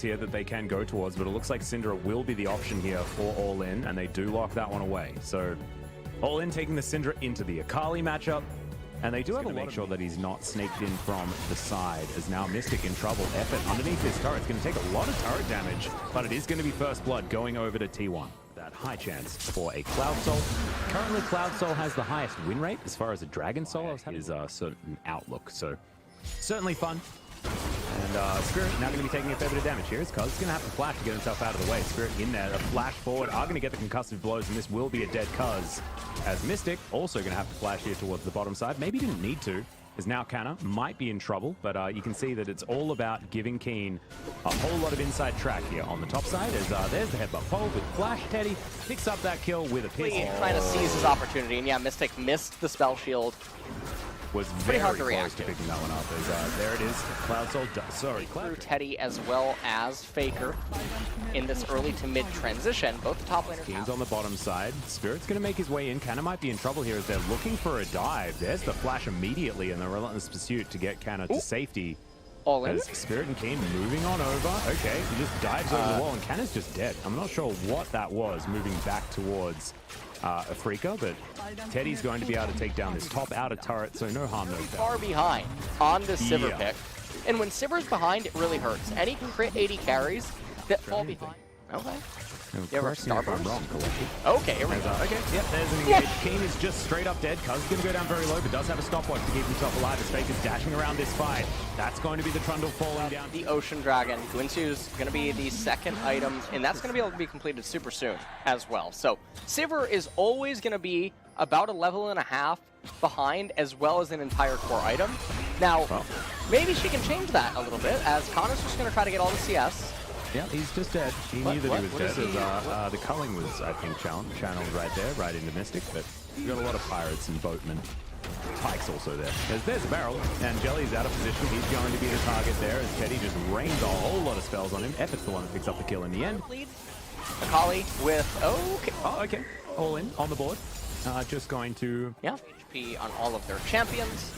here that they can go towards, but it looks like Syndra will be the option here for All In, and they do lock that one away. So All In taking the Syndra into the Akali matchup, and they do have to make sure that he's not snaked in from the side, as now Mystic in trouble. Effort underneath this turret. It's going to take a lot of turret damage, but it is going to be first blood going over to T1. That high chance for a Cloud Soul. Currently, Cloud Soul has the highest win rate as far as a Dragon Soul is a certain outlook. So certainly fun. And Spirit now going to be taking a fair bit of damage here. Cuz he's going to have to flash to get himself out of the way. Spirit in there, a flash forward, are going to get the concussive blows, and this will be a dead Cuz. As Mystic also going to have to flash here towards the bottom side. Maybe didn't need to, as now Canna might be in trouble, but you can see that it's all about giving Keen a whole lot of inside track here on the top side. As there's the headbutt pole with Flash. Teddy picks up that kill with a piss. Trying to seize his opportunity, and yeah, Mystic missed the spell shield. Was very hard to react to picking that one up. As there it is, Cloud Soul. Sorry, Through Teddy as well as Faker in this early to mid transition. Both the top laners. Keen's on the bottom side. Spirit's going to make his way in. Canna might be in trouble here as they're looking for a dive. There's the flash immediately in the relentless pursuit to get Canna to safety. All in. As Spirit and Keen moving on over. Okay, he just dives over the wall, and Canna's just dead. I'm not sure what that was, moving back towards Afreeca, but Teddy's going to be able to take down this top outer turret, so no harm, no foul. Far behind on the Sivir pick. And when Sivir's behind, it really hurts. Any crit 80 carries that fall behind. Okay. Yeah, wrong, okay, here we go. Okay, yep, there's an engage. Keen is just straight up dead. Cuz is going to go down very low, but does have a stopwatch to keep himself alive. As Faker's dashing around this fight. That's going to be the Trundle falling down. The Ocean Dragon. Guinsoo's going to be the second item, and that's going to be able to be completed super soon as well. So Sivir is always going to be about a level and a half behind, as well as an entire core item. Now, maybe she can change that a little bit, as Connor's just going to try to get all the CS. Yeah, he's just dead. He knew that he was dead. As, the culling was, I think, channeled right there, right into Mystic. But we've got a lot of pirates and boatmen. Pike's also there. There's a barrel, and Jelly's out of position. He's going to be the target there, as Teddy just rains a whole lot of spells on him. Effort's the one that picks up the kill in the end. Akali with, okay. All in, on the board. Just going to... Yeah, HP on all of their champions,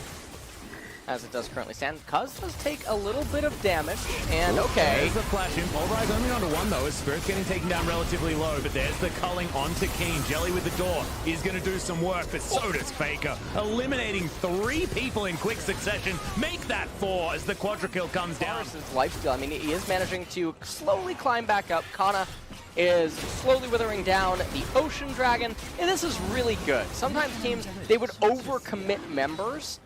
as it does currently stand. Cuz does take a little bit of damage, and okay. There's the flash in. Pulverize only onto one, though, as Spirit's getting taken down relatively low, but there's the culling onto Keen. Jelly with the door is going to do some work, but so does Faker. Eliminating 3 people in quick succession. Make that 4 as the quadra kill comes down. His lifesteal, I mean, he is managing to slowly climb back up. Kana is slowly withering down the Ocean Dragon, and this is really good. Sometimes teams, they would overcommit members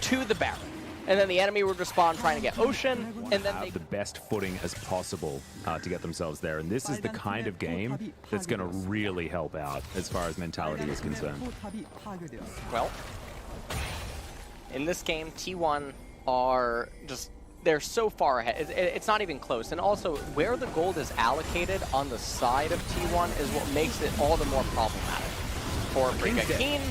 to the Baron, and then the enemy would respond trying to get Ocean, and then they have the best footing as possible to get themselves there. And this is the kind of game that's going to really help out as far as mentality is concerned. Well, in this game, T1 are just, they're so far ahead. It's not even close. And also, where the gold is allocated on the side of T1 is what makes it all the more problematic for Afreeca. Keen,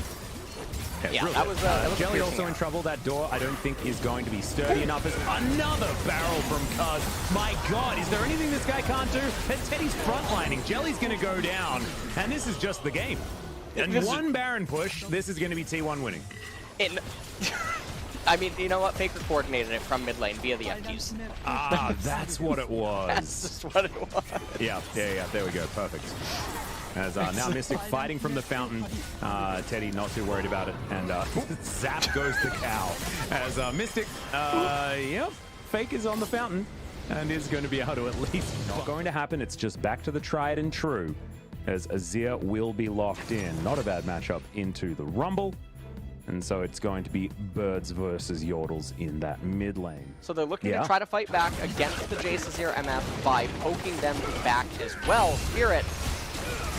yeah, that was Jelly also in trouble. That door, I don't think, is going to be sturdy enough. As another barrel from Cuz. My God, is there anything this guy can't do? And Teddy's frontlining. Jelly's going to go down. And this is just the game. And one Baron push, this is going to be T1 winning. I mean, you know what? Faker coordinated it from mid lane via the FQs. Ah, that's what it was. That's just what it was. Yeah. There we go. Perfect. As now Mystic fighting from the fountain. Teddy not too worried about it. And zap goes the cow. As Mystic, yep, Fake is on the fountain and is going to be able to at least not going to happen. It's just back to the tried and true, as Azir will be locked in. Not a bad matchup into the Rumble. And so it's going to be Birds versus Yordles in that mid lane. So they're looking to try to fight back against the Jace Azir MF by poking them back as well. Spirit,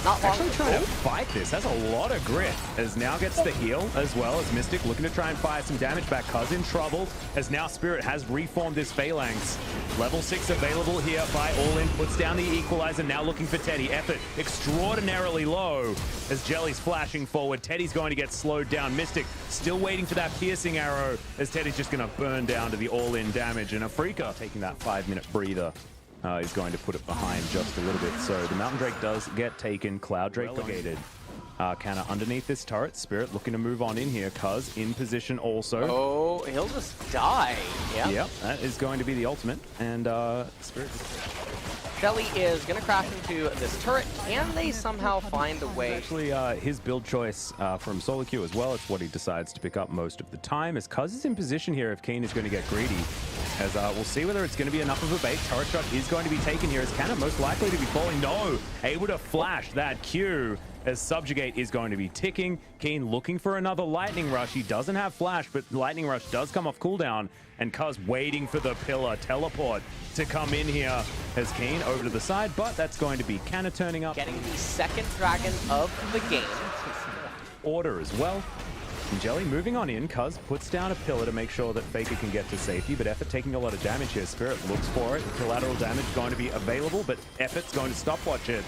not long actually trying to fight this. Has a lot of grit, as now gets the heal as well as Mystic looking to try and fire some damage back. Cuz in trouble, as now Spirit has reformed his Phalanx. Level 6 available here by All In, puts down the equalizer, now looking for Teddy. Effort extraordinarily low as Jelly's flashing forward. Teddy's going to get slowed down. Mystic still waiting for that piercing arrow, as Teddy's just going to burn down to the All In damage. And Afreeca taking that 5-minute breather. Is going to put it behind just a little bit. So the Mountain Drake does get taken. Cloud Drake relegated. Canna underneath this turret. Spirit looking to move on in here. Cuz in position also. Oh, he'll just die. Yeah. Yep, that is going to be the ultimate. And Spirit. Shelly is going to crash into this turret. Can they somehow find a way? Actually, his build choice from solo queue as well. It's what he decides to pick up most of the time. As Cuz is in position here if Keen is going to get greedy. As we'll see whether it's going to be enough of a bait. Turret shot is going to be taken here as Canna most likely to be falling. No, able to flash that Q as Subjugate is going to be ticking. Keen looking for another Lightning Rush. He doesn't have Flash, but Lightning Rush does come off cooldown. And Cuz waiting for the pillar teleport to come in here as Keen over to the side, but that's going to be Canna turning up. Getting the second dragon of the game. Order as well. And Jelly moving on in. Cuz puts down a pillar to make sure that Faker can get to safety, but Effort taking a lot of damage here. Spirit looks for it. Collateral damage going to be available, but Effort's going to stopwatch it.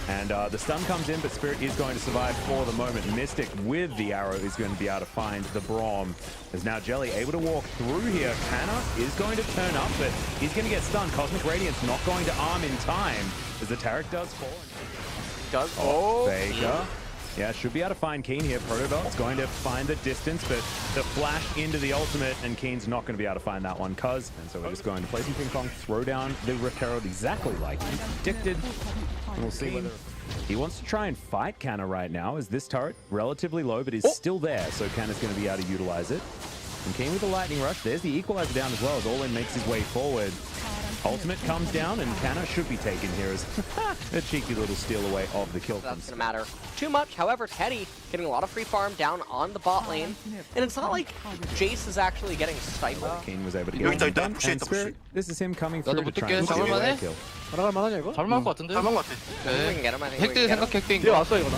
And the stun comes in, but Spirit is going to survive for the moment. Mystic with the arrow is going to be able to find the Braum. As now Jelly able to walk through here. Canna is going to turn up, but he's going to get stunned. Cosmic Radiance not going to arm in time as the Taric does fall. Faker. Yeah, should be able to find Keen here. Protobelt's going to find the distance, but the flash into the ultimate, and Keen's not going to be able to find that one, Cuz. And so we're just going to play some ping pong, throw down the Rift Herald exactly like he predicted. And we'll see whether he wants to try and fight Canna right now, as this turret relatively low, but is still there, so Canna's going to be able to utilize it. And Keen with the Lightning Rush. There's the Equalizer down as well, as All-In makes his way forward. Ultimate comes down, and Canna should be taken here as a cheeky little steal away of the kill. That's going to matter too much. However, Teddy getting a lot of free farm down on the bot lane. And it's not like Jace is actually getting stifled. Keen was able to get it done. And Spirit, this is him coming through to try and steal away a kill. 살아갈 만하냐 이거? 잘 막을 것 같은데? 잘 막은 것 같아. We can get him, I think we 핵들 can get him. 생각해 핵들 뒤에 왔어 이거 나.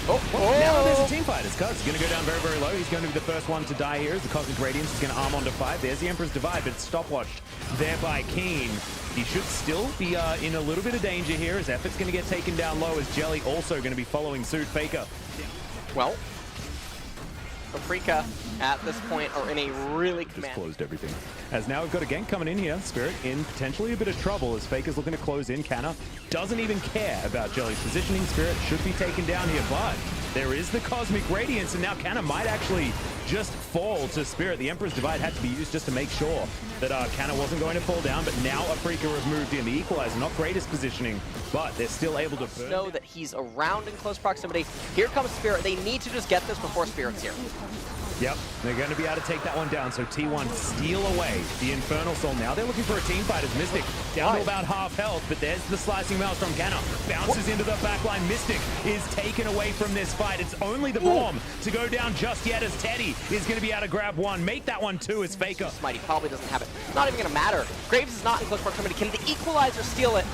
Now there's a team fight as Cuz is going to go down very, very low. He's going to be the first one to die here as the Cosmic Radiance is going to arm onto 5. There's the Emperor's Divide, but it's stopwatched there by Keen. He should still be in a little bit of danger here as Effort's going to get taken down low as Jelly also going to be following suit. Faker. Well, Afreeca at this point are in a really Just closed everything. As now we've got a gank coming in here. Spirit in potentially a bit of trouble as Faker's looking to close in. Canna doesn't even care about Jelly's positioning. Spirit should be taken down here, but there is the Cosmic Radiance, and now Canna might actually just fall to Spirit. The Emperor's Divide had to be used just to make sure that Canna wasn't going to fall down, but now Afreeca have moved in. The Equalizer, not greatest positioning, but they're still able to burn. Know that he's around in close proximity. Here comes Spirit. They need to just get this before Spirit's here. Yep, they're going to be able to take that one down. So T1 steal away the Infernal Soul. Now they're looking for a team fight as Mystic down to about half health, but there's the Slicing Maelstrom. Canna bounces into the backline. Mystic is taken away from this fight. It's only the Braum to go down just yet as Teddy is going to be able to grab one. Make that one two as Faker. Mighty probably doesn't have it. Not even going to matter. Graves is not in close proximity. Can the Equalizer steal it?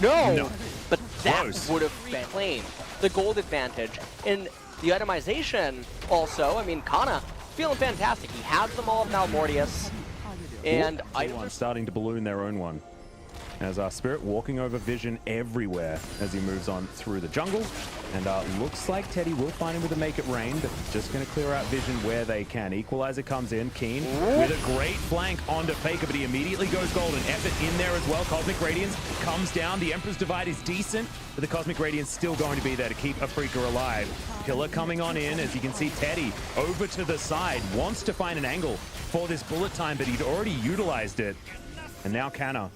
No. But that would have been claimed. The gold advantage. And the itemization also, I mean, Kana feeling fantastic. He has them all of Malmortius. And T1 starting to balloon their own one. As Spirit walking over Vision everywhere as he moves on through the jungle. And looks like Teddy will find him with a Make It Rain, but just going to clear out Vision where they can. Equalizer comes in, Keen with a great flank onto Faker, but he immediately goes golden. Effort in there as well. Cosmic Radiance comes down. The Emperor's Divide is decent, but the Cosmic Radiance still going to be there to keep Afreeca alive. Pillar coming on in, as you can see Teddy over to the side, wants to find an angle for this bullet time, but he'd already utilized it. And now Canna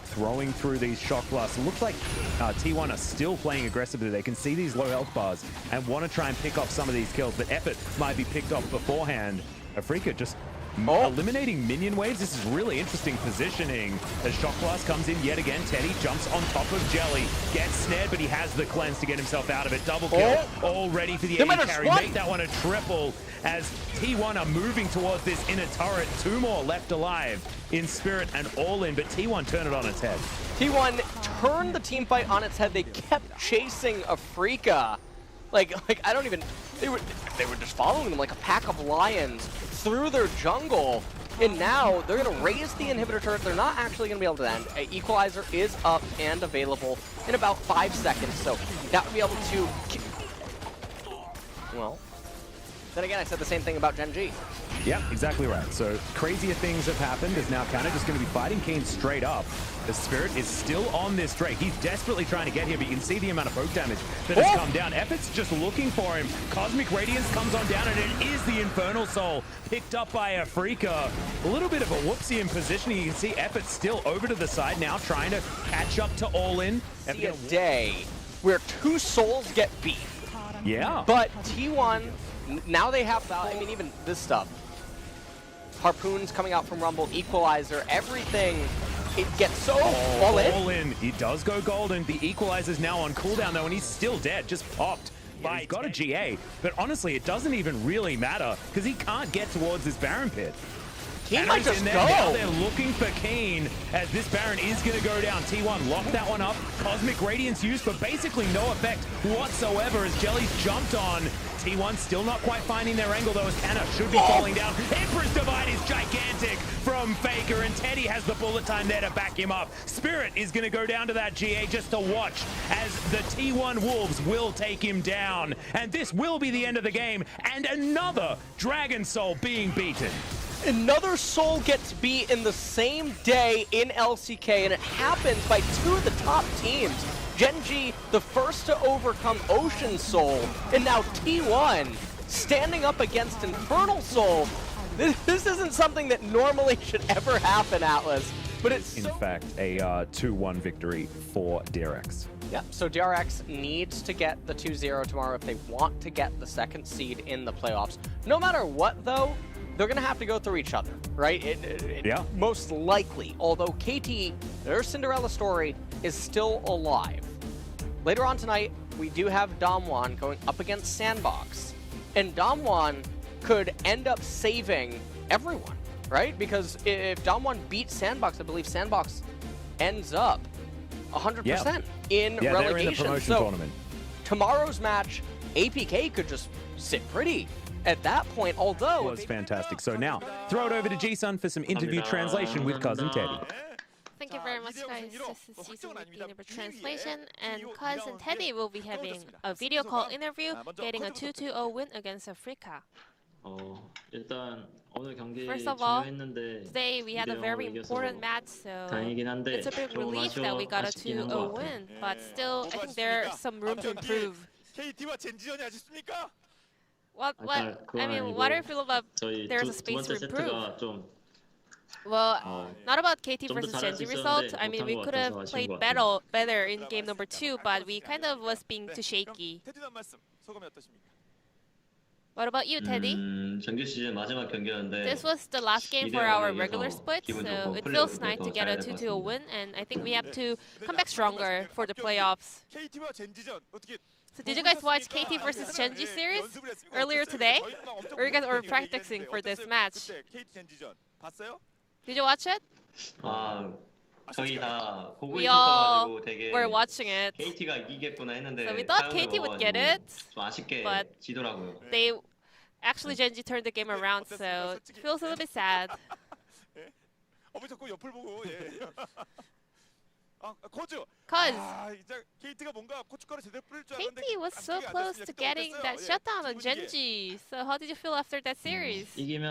throwing through these shock blasts. It looks like T1 are still playing aggressively. They can see these low health bars and want to try and pick off some of these kills, but Effort might be picked off beforehand. Afreeca just eliminating minion waves. This is really interesting positioning as shock blast comes in yet again. Teddy jumps on top of Jelly, gets snared, but he has the cleanse to get himself out of it. Double kill, all ready for the AD carry. Make that one a triple as T1 are moving towards this inner turret. 2 more left alive in Spirit and All-In, but T1 turned it on its head. T1 turned the team fight on its head. They kept chasing Afreeca. Like I don't even, they were just following them like a pack of lions through their jungle. And now they're going to raise the inhibitor turret. They're not actually going to be able to end. Equalizer is up and available in about 5 seconds. So that would be able to, well, Then again, I said the same thing about Gen G. Yep, exactly right. So crazier things have happened as now Canada just going to be fighting Kane straight up. The Spirit is still on this Drake. He's desperately trying to get here, but you can see the amount of poke damage that has come down. Effort's just looking for him. Cosmic Radiance comes on down, and it is the Infernal Soul picked up by Afreeca. A little bit of a whoopsie in positioning. You can see Effort still over to the side now, trying to catch up to All In. See a day where 2 souls get beat. Yeah. But T1, now they have, I mean, even this stuff. Harpoons coming out from Rumble, Equalizer, everything. It gets so all in. All in. He does go golden. The Equalizer's now on cooldown though, and he's still dead. Just popped. He's got a GA, but honestly, it doesn't even really matter because he can't get towards this Baron pit. He might just go. Now they're looking for Kane as this Baron is going to go down. T1 locked that one up. Cosmic Radiance used for basically no effect whatsoever as Jelly's jumped on. T1 still not quite finding their angle though as Canna should be falling down. Emperor's Divide is gigantic from Faker, and Teddy has the bullet time there to back him up. Spirit is going to go down to that GA just to watch as the T1 Wolves will take him down. And this will be the end of the game, and another Dragon Soul being beaten. Another soul gets beat in the same day in LCK, and it happens by 2 of the top teams. Gen G, the first to overcome Ocean Soul, and now T1 standing up against Infernal Soul. This isn't something that normally should ever happen, Atlas, but it's in fact a 2-1 victory for DRX. Yeah, so DRX needs to get the 2-0 tomorrow if they want to get the 2nd seed in the playoffs. No matter what, though, they're going to have to go through each other, right? Yeah. Most likely, although KT, their Cinderella story, is still alive. Later on tonight, we do have Damwon going up against Sandbox. And Damwon could end up saving everyone, right? Because if Damwon beats Sandbox, I believe Sandbox ends up 100% in relegation. They're in the promotion tournament. Tomorrow's match, APK could just sit pretty at that point, although... It was fantastic. So now, throw it over to G-Sun for some interview translation with Cousin Teddy. Thank you very much, guys. This is Season with the Interview Translation, and Cousin Teddy will be having a video call interview, getting a 2-2-0 win against Afreeca. First of all, today we had a very important match, so it's a big relief that we got a 2-0 win, but still, I think there's some room to improve. What do you feel about there's a space to improve? Well, not about KT versus Gen G result. I mean, we could have played better in game number 2, but we kind of was being too shaky. What about you, Teddy? This was the last game for our regular split, so it feels nice to get a 2-2 win, and I think we have to come back stronger for the playoffs. So did you guys watch KT versus Gen G series earlier today? Or you guys were practicing for this match? Did you watch it? We all were watching it. So we thought KT would get it, but they actually Gen G turned the game around, so it feels a little bit sad. Cause KT was so close to getting that shutdown on Gen G. So how did you feel after that series? I mean,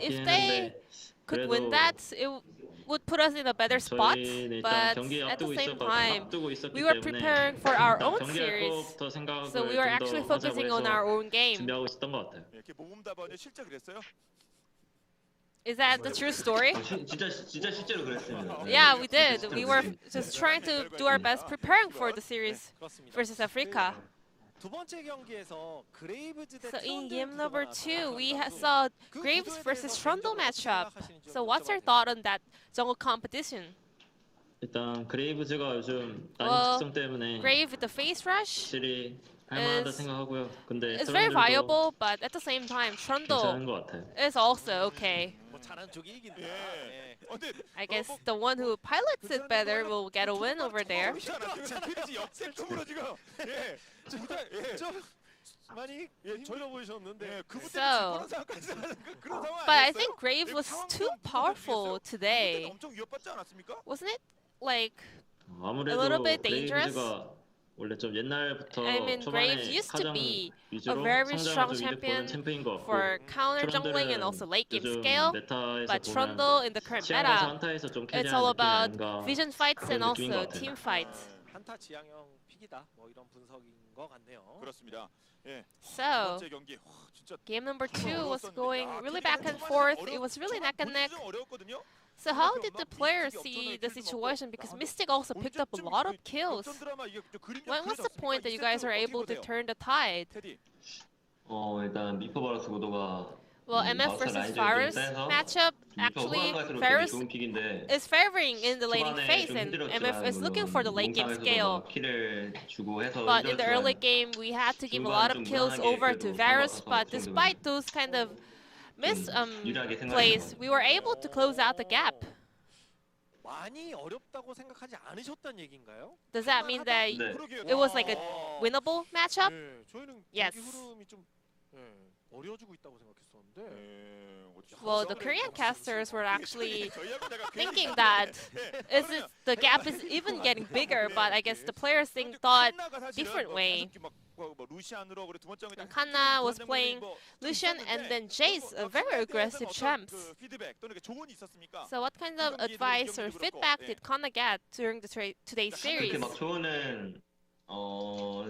if they could win that, it would put us in a better spot. But at the same time, we were preparing for our own series. So we were actually focusing on our own game. Is that the true story? Yeah, we did. We were just trying to do our best preparing for the series versus Afreeca. So in game number 2, we saw Graves versus Trundle matchup. So what's your thought on that jungle competition? Well, Grave with the face rush is very viable, but at the same time, Trundle is also okay. I guess the one who pilots it better will get a win over there. So, but I think Grave was too powerful today. Wasn't it, like, a little bit dangerous? 원래 좀 옛날부터 I mean, Graves 초반에 used to 카정 be a 위주로 very strong 성장을 좀 이득 보는 champion 챔피언인 것 같고 for counter jungling and also 트런들은 late game 요즘 scale. 메타에서 But 보면 Trundle in the current 시향가서 meta, 한타에서 좀 it's 캐리하는 all 느낌이 about 아닌가 vision fights 그런 and 느낌인 것 also 같아요. team fights. 한타 지향형 픽이다. 뭐 이런 분석인 것 같네요. 그렇습니다. 예. So, 번째 경기 진짜 game number 2 was 어려웠었는데. going 야, really 캐리가 back and 초반에 forth. 어려웠- It was really 초반 neck and neck. 본인이 좀 어려웠거든요. So how did the players see the situation? Because Mystic also picked up a lot of kills. 역전 드라마 이게 좀 그림자 When was the 그려졌으니까 point that 이 you guys 세트 are 어떻게 able to 보세요? turn the tide? 테디. 일단 미포바라스 구도가 Well, MF versus Varus matchup, actually, 후반갈수록 되게 Varus 좋은 픽인데 is favoring in the laning 초반에 phase, 좀 and 힘들었지만 MF is looking for the late game 몽상에서도 scale. 막 킬을 주고 해서 But in the early 힘들었지만 game, we had to give a 중반 lot of 좀 kills 무난하게 over 그래도 to Varus. 상관없어서 But 그 정도면 despite those kind of 유리하게 생각했던 plays, 것 we were able to close out the gap. 많이 어렵다고 생각하지 않으셨단 얘기인가요? Does that mean that 네. it was like a winnable matchup? 네, 저희는 Yes. 경기 흐름이 좀 어려워지고 있다고 생각했었는데. Well, the Korean casters were actually 저희하고 thinking that the gap is even getting bigger, but I guess the players thought different way. And Kanna was playing Lucian and then Jace, a very aggressive champs. So what kind of advice or feedback did Kanna get during the today's series? 그렇게 막 조언은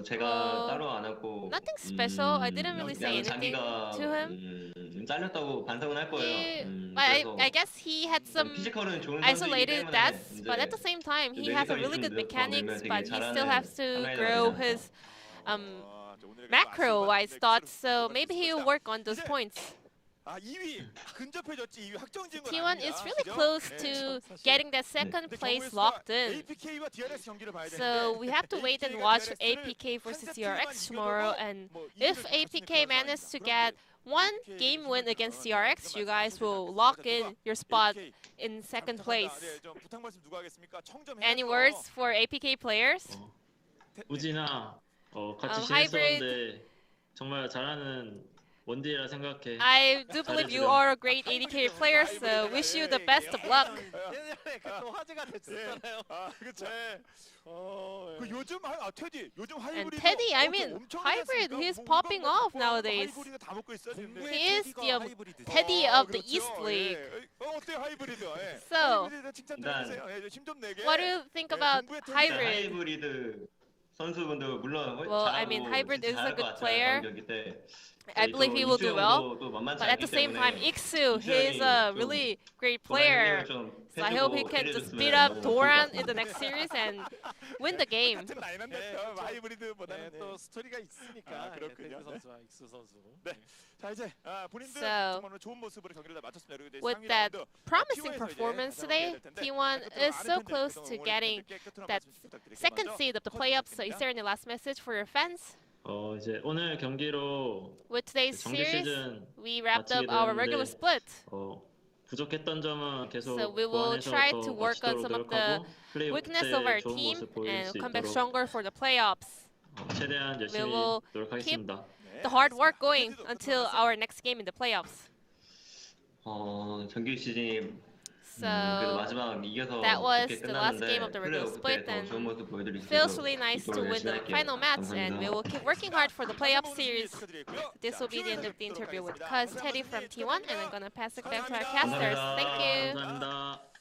제가 따로 안 하고 Nothing special. I didn't really say 그냥 anything 자기가 to him. 잘렸다고 반성은 할 거예요. I guess he had some 피지컬은 좋은 선수이기 isolated 때문에 deaths, but at 이제 the same time, he 뇌 has a 기술이 really 좀 good 더 mechanics, 늘면 but 되게 he still 잘하는 has to 상황이라고 grow 생각합니다. his macro-wise thoughts, so maybe he will work on those points. 2위 근접해졌지. 2위 확정 지은 건 T1 is 아닙니다. really 그죠? close 네. to getting that second 근데 place 경우의 수가 locked in. APK와 DRX 경기를 봐야 So 되는데 we have to wait and watch APK versus CRX tomorrow, and if APK manages to get one game win against CRX, you guys will lock in your spot in second place. 부탁 말씀 누가 하겠습니까? 청점해야죠. Any words for APK players? 우진아 같이 Hybrid. 지냈었는데 정말 잘하는 원딜이라 생각해. I do believe you are a great ADK player, so wish you the best of luck. 예전에 또 화제가 됐었잖아요. 그렇죠. 그 요즘 테디 요즘 And 하이브리드 Teddy, I mean, Hybrid, he's popping off nowadays. 하이브리드 다 먹고 있어 지금. He is the Teddy of the East League. 어때요 하이브리드? So, 하이브리드 칭찬 좀 해주세요. 힘좀 내게. what do you think about Hybrid? 하이브리드 선수분들 물론 Well, I mean, Hybrid is a good player. I believe he will do well. But at the same time, Iksu, he's a really great player. So I hope he can just beat up Doran in the next series and win the game. 같은 라인은 됐죠. 하이브리드보다는 또 스토리가 있으니까 그렇군요. 대구 선수와 익수 선수. 네. 자 이제 본인들 So, 정말 좋은 모습으로 경기를 다 마쳤습니다. 그리고 이제 with 상위 that 라운드 promising T1에서 이제 performance 가장 today, 기대될 텐데 T1 is so close to getting 깨끗한 that 말씀 부탁드릴게요. second 먼저 seed of the playoffs. So is there any last message for your fans? 이제 오늘 경기로 With today's 정규 series, 시즌 we wrapped up 마치게 our regular 되었는데, split. 부족했던 점은 계속 So we will 보완해서 try 더 to work on 마치도록 some of the 노력하고 플레이오프 weakness 때 of our 좋은 team 모습 보여줄 and 수 come back 있도록 stronger for the playoffs. 최대한 열심히 will 노력하겠습니다. The hard work going until our next game in the playoffs. 정규 시즌이 그래도 So 마지막 이겨서 that was 좋게 the last 끝났는데 game of the regular 플레이오프 split, 때 더 and 좋은 모습 보여드릴 수 feels 있도록 really nice to 노력 win the 열심히 할게요. final match, and we will keep working hard for the playoff series. 축하드리고요. This will be the end of the interview with Cuz Teddy from T1, and I'm gonna pass it back to our 감사합니다. casters. Thank you. 감사합니다.